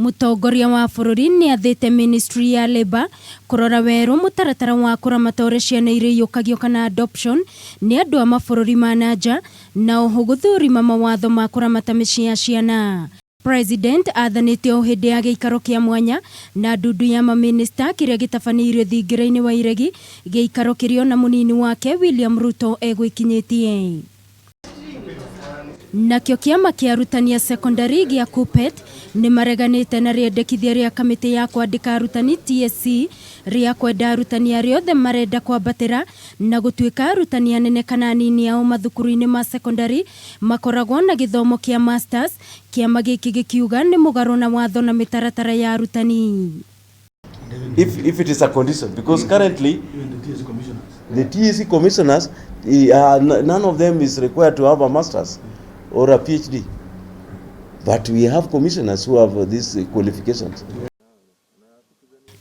Mutongoria wa bururi ni athite Ministry ya Labour kurora weru mutaratara wa kuramata uria ciana iriyukagio kana adoption ni andu a mabururi ma nanja na oho guthurima mawatho ma kuramata micii ya ciana. President athanite o hindi ya giikaro kia mwanya na ndundu ya maminista kiria gitabaniirio thingira-ini wa iregi giikaro kirio na munini wake William Ruto egwikinyitie. Nakio kiama kia arutani ya secondary gia KUPPET ni mareganite na riendekithia ria kamiti ya kwandika arutani TSC ria kwenda arutani ariothe marenda kwambatira na gutuika arutani anene kana nini ao mathukuru-ini ma secondary makoragwo na githomo kia masters. Kiama giki gikiuga ni mugaro na watho na mitaratara ya arutani. If it is a condition, because currently the TSC commissioners, none of them is required to have a master's or a PhD, but we have commissioners who have these qualifications.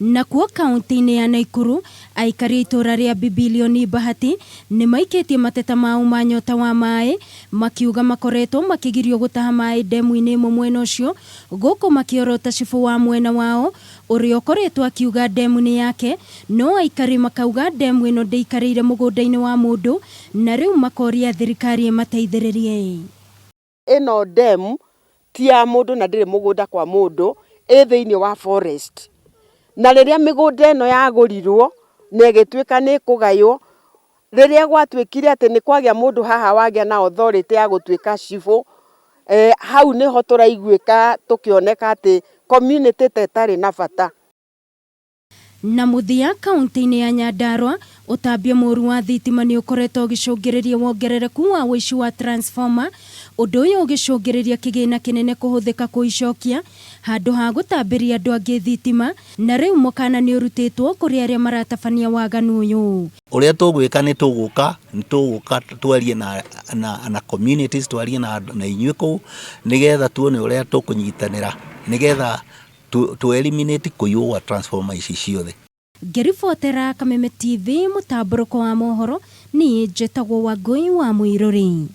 Na kuo kaunti-ini ya Naikuru aikari itura ria Bibilioni Bahati ni maikitie mateta mao ma nyota wa mai makiuga makoretwo makigirio gutaha mai demu-ini mwena ucio guku makiorota cifu wa mwena wao uria ukoretwo akiuga demu-ini yake no aikari makauga demu ino ndeikarire mugunda-ini wa mundu na riu makoria thirikari mateithiririe. Ino demu ti ya mundu na ndiri mugunda kwa mundu thiini wa forest. Na riria migunda ino yagurirwo negituika ni kugayo riria gwatuikire ati ni kwagia mundu haha wagia na authority ya gutuika cifu hau niho turaiguika tukioneka ati community tetari na bata. Na muthia kaunti-ini ya Nyandarua utambia muru wa thitima ni ukoretwo gicungiriria wongerereku wa wici wa transformer undu uyu ugicungiriria kigina kinene kuhuthika kuicokia handu ha gutambiria andu angi thitima na riu mukana ni urutitwo kuri aria maratabania waganu uyu. Uria tugwika ni tuguka twarie na communities twarie na inyuĩ kuu nigetha tuone uria tukunyitanira nigetha to eliminate kuyu wa transformer ici ciothe. Ngiribotera Kameme TV mutamburuko wa mohoro ni njitagwo Wangui wa Muiruri.